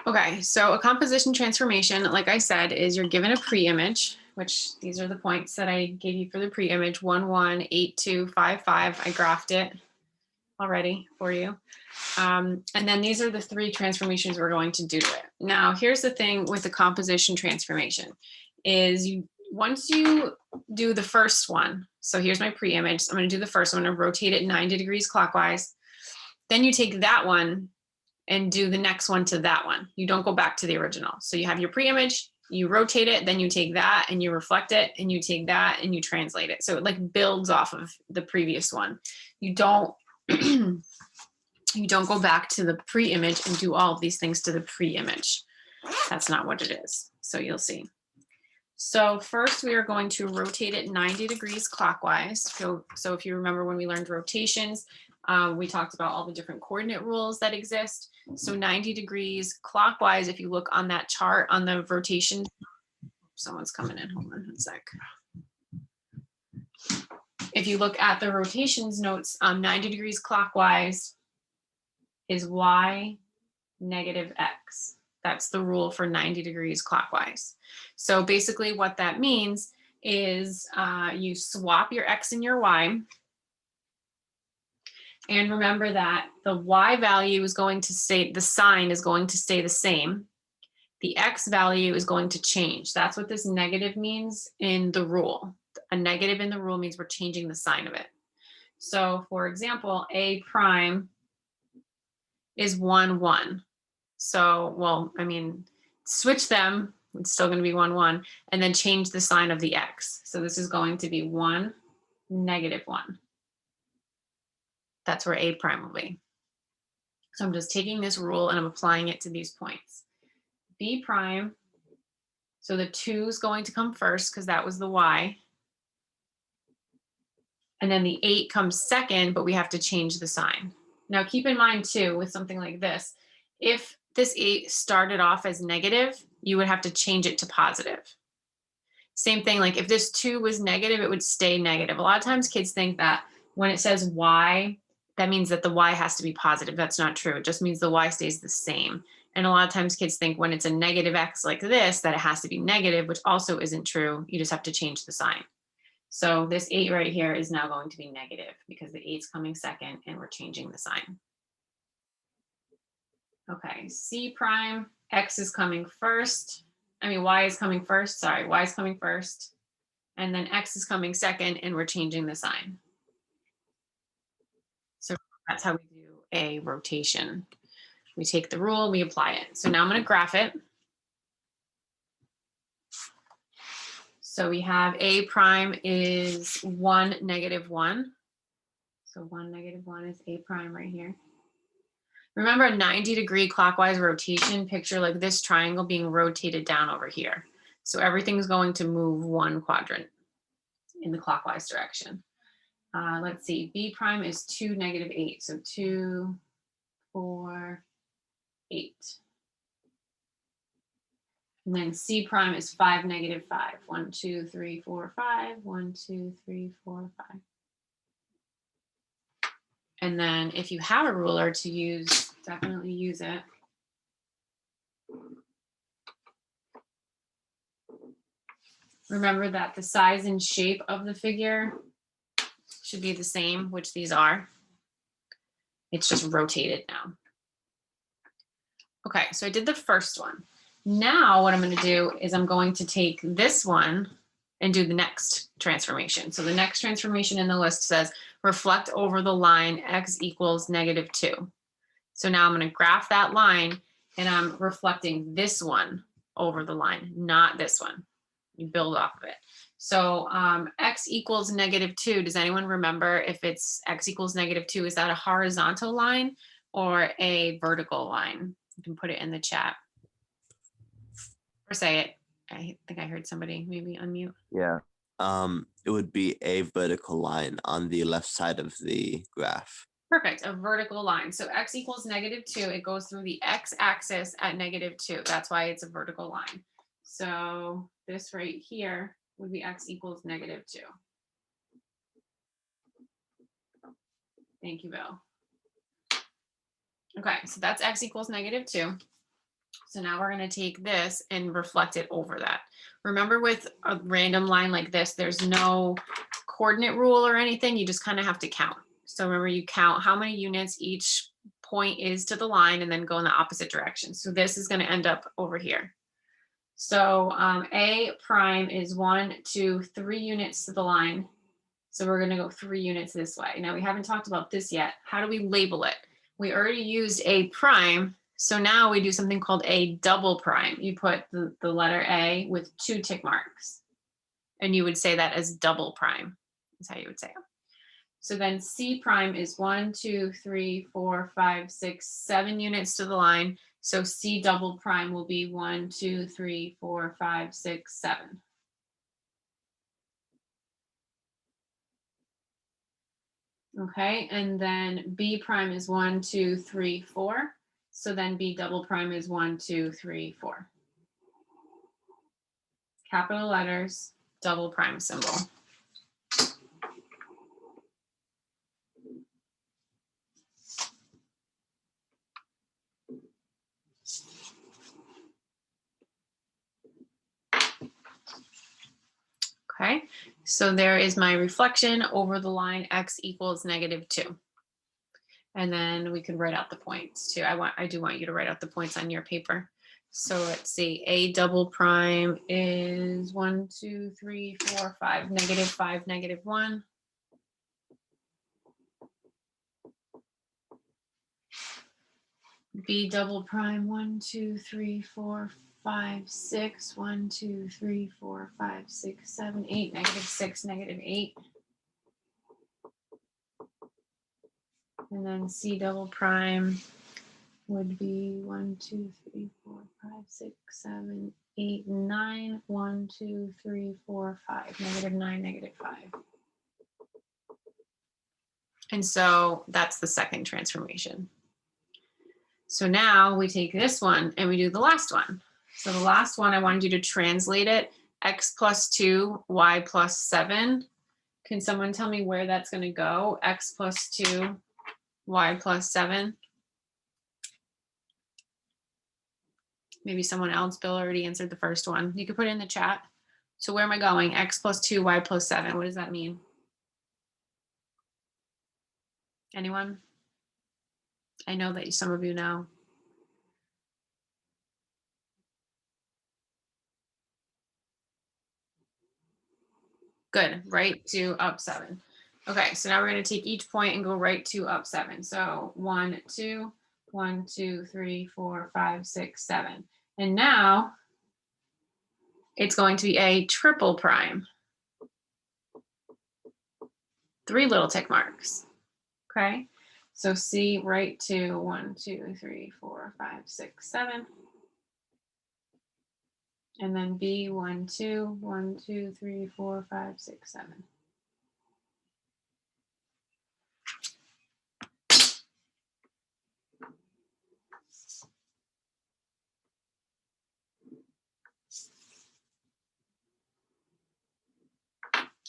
Okay, so a composition transformation, like I said, is you're given a pre-image, which these are the points that I gave you for the pre-image, 1, 1, 8, 2, 5, 5. I graphed it already for you. And then these are the 3 transformations we're going to do to it. Now, here's the thing with the composition transformation is once you do the first one, so here's my pre-image. I'm going to do the first one and rotate it 90 degrees clockwise. Then you take that one and do the next one to that one. You don't go back to the original. So you have your pre-image, you rotate it, then you take that and you reflect it, and you take that and you translate it. So it like builds off of the previous one. You don't you don't go back to the pre-image and do all of these things to the pre-image. That's not what it is. So you'll see. So first we are going to rotate it 90 degrees clockwise. So if you remember when we learned rotations, we talked about all the different coordinate rules that exist. So 90 degrees clockwise, if you look on that chart on the rotation, someone's coming in, hold on a sec. If you look at the rotations notes, 90 degrees clockwise is y negative x. That's the rule for 90 degrees clockwise. So basically what that means is you swap your x and your y. And remember that the y value is going to stay, the sign is going to stay the same. The x value is going to change. That's what this negative means in the rule. A negative in the rule means we're changing the sign of it. So for example, a prime is 1, 1. So, well, I mean, switch them, it's still going to be 1, 1, and then change the sign of the x. So this is going to be 1, negative 1. That's where a prime will be. So I'm just taking this rule and I'm applying it to these points. B prime, so the 2 is going to come first because that was the y. And then the 8 comes second, but we have to change the sign. Now keep in mind too, with something like this, if this 8 started off as negative, you would have to change it to positive. Same thing, like if this 2 was negative, it would stay negative. A lot of times kids think that when it says y, that means that the y has to be positive. That's not true. It just means the y stays the same. And a lot of times kids think when it's a negative x like this, that it has to be negative, which also isn't true. You just have to change the sign. So this 8 right here is now going to be negative because the 8's coming second and we're changing the sign. Okay, C prime, X is coming first. I mean, Y is coming first, sorry, Y is coming first. And then X is coming second and we're changing the sign. So that's how we do a rotation. We take the rule, we apply it. So now I'm gonna graph it. So we have A prime is 1, negative 1. So 1, negative 1 is A prime right here. Remember a 90-degree clockwise rotation, picture like this triangle being rotated down over here. So everything's going to move 1 quadrant in the clockwise direction. Let's see, B prime is 2, negative 8. So 2, 4, 8. And then C prime is 5, negative 5. 1, 2, 3, 4, 5. 1, 2, 3, 4, 5. And then if you have a ruler to use, definitely use it. Remember that the size and shape of the figure should be the same, which these are. It's just rotated now. Okay, so I did the first one. Now what I'm going to do is I'm going to take this one and do the next transformation. So the next transformation in the list says reflect over the line x equals negative 2. So now I'm going to graph that line and I'm reflecting this one over the line, not this one. You build off of it. So x equals negative 2. Does anyone remember if it's x equals negative 2? Is that a horizontal line or a vertical line? You can put it in the chat. Or say it. I think I heard somebody maybe unmute. Yeah. It would be a vertical line on the left side of the graph. Perfect, a vertical line. So x equals negative 2. It goes through the x-axis at negative 2. That's why it's a vertical line. So this right here would be x equals negative 2. Thank you, Bill. Okay, so that's x equals negative 2. So now we're going to take this and reflect it over that. Remember, with a random line like this, there's no coordinate rule or anything. You just kind of have to count. So remember, you count how many units each point is to the line and then go in the opposite direction. So this is going to end up over here. So A prime is 1, 2, 3 units to the line. So we're going to go 3 units this way. Now we haven't talked about this yet. How do we label it? We already used A prime. So now we do something called A double prime. You put the letter A with 2 tick marks. And you would say that as double prime. That's how you would say it. So then C prime is 1, 2, 3, 4, 5, 6, 7 units to the line. So C double prime will be 1, 2, 3, 4, 5, 6, 7. Okay, and then B prime is 1, 2, 3, 4. So then B double prime is 1, 2, 3, 4. Capital letters, double prime symbol. Okay, so there is my reflection over the line x equals -2. And then we can write out the points too. I do want you to write out the points on your paper. So let's see, A double prime is 1, 2, 3, 4, 5, -5, -1. B double prime 1, 2, 3, 4, 5, 6, 1, 2, 3, 4, 5, 6, 7, 8, -6, -8. And then C double prime would be 1, 2, 3, 4, 5, 6, 7, 8, 9. 1, 2, 3, 4, 5, -9, -5. And so that's the second transformation. So now we take this one and we do the last one. So the last one, I wanted you to translate it, x plus 2, y plus 7. Can someone tell me where that's going to go? X plus 2, y plus 7. Maybe someone else. Bill already answered the first one. You could put it in the chat. So where am I going? X plus 2, y plus 7. What does that mean? Anyone? I know that some of you know. Good, right 2, up 7. Okay, so now we're going to take each point and go right 2, up 7. So 1, 2, 1, 2, 3, 4, 5, 6, 7. And now it's going to be a triple prime. 3 little tick marks. Okay, so C right 2, 1, 2, 3, 4, 5, 6, 7. And then B 1, 2, 1, 2, 3, 4, 5, 6, 7.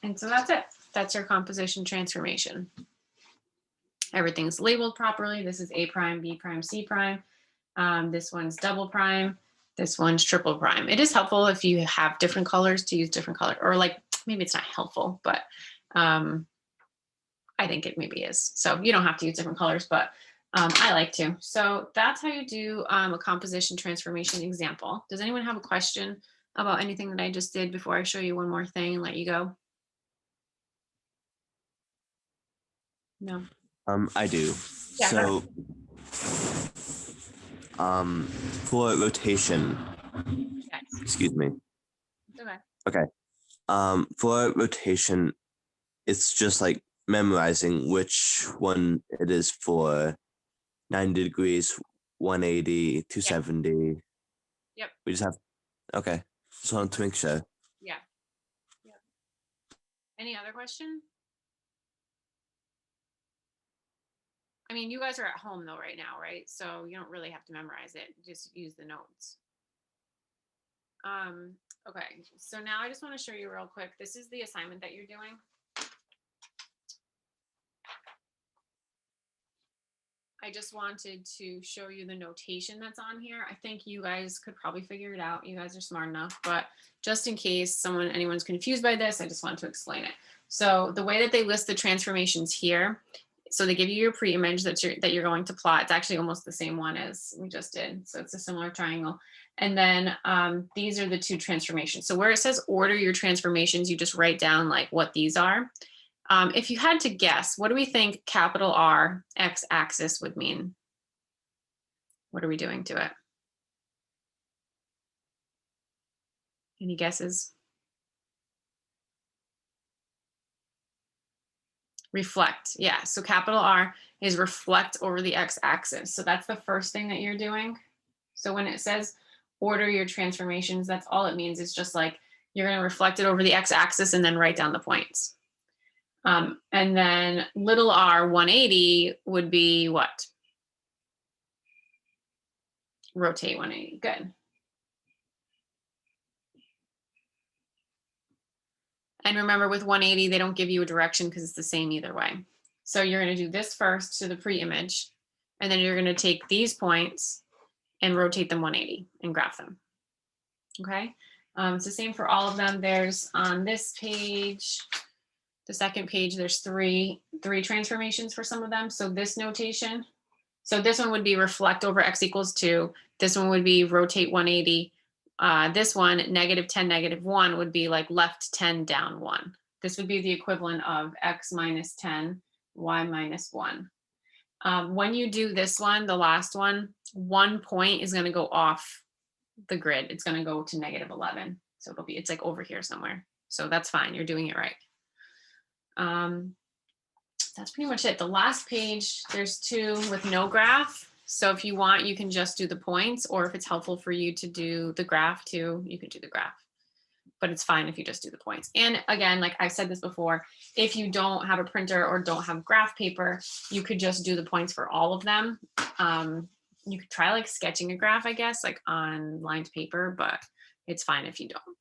And so that's it. That's your composition transformation. Everything's labeled properly. This is A prime, B prime, C prime. This one's double prime. This one's triple prime. It is helpful if you have different colors to use different color, or like maybe it's not helpful, but I think it maybe is. So you don't have to use different colors, but I like to. So that's how you do a composition transformation example. Does anyone have a question about anything that I just did before I show you one more thing and let you go? No. I do. Yeah, So, for rotation, yes. excuse me. It's okay. Okay. For rotation, it's just like memorizing which one it is for 90 degrees, 180, 270. Yep. We just have, okay. Just wanted to make sure. Yeah. Yep. Any other question? I mean, you guys are at home though right now, right? So you don't really have to memorize it. Just use the notes. Okay, so now I just want to show you real quick. This is the assignment that you're doing. I just wanted to show you the notation that's on here. I think you guys could probably figure it out. You guys are smart enough, but just in case anyone's confused by this, I just wanted to explain it. So the way that they list the transformations here, so they give you your pre-image that you're going to plot. It's actually almost the same one as we just did. So it's a similar triangle. And then these are the two transformations. So where it says order your transformations, you just write down like what these are. If you had to guess, what do we think capital R x-axis would mean? What are we doing to it? Any guesses? Reflect. Yeah. So capital R is reflect over the x-axis. So that's the first thing that you're doing. So when it says order your transformations, that's all it means. It's just like you're going to reflect it over the x-axis and then write down the points. And then little r 180 would be what? Rotate 180. Good. And remember with 180, they don't give you a direction because it's the same either way. So you're going to do this first to the pre-image, and then you're going to take these points and rotate them 180 and graph them. Okay. It's the same for all of them. There's on this page, the second page, there's three transformations for some of them. So this notation, so this one would be reflect over x equals 2. This one would be rotate 180. This one, -10, -1 would be like left 10, down 1. This would be the equivalent of x minus 10, y minus 1. When you do this one, the last one, 1 point is going to go off the grid. It's going to go to -11. So it's like over here somewhere. So that's fine. You're doing it right. That's pretty much it. The last page, there's 2 with no graph. So if you want, you can just do the points, or if it's helpful for you to do the graph too, you could do the graph. But it's fine if you just do the points. And again, like I've said this before, if you don't have a printer or don't have graph paper, you could just do the points for all of them. You could try like sketching a graph, I guess, like on lined paper, but it's fine if you don't.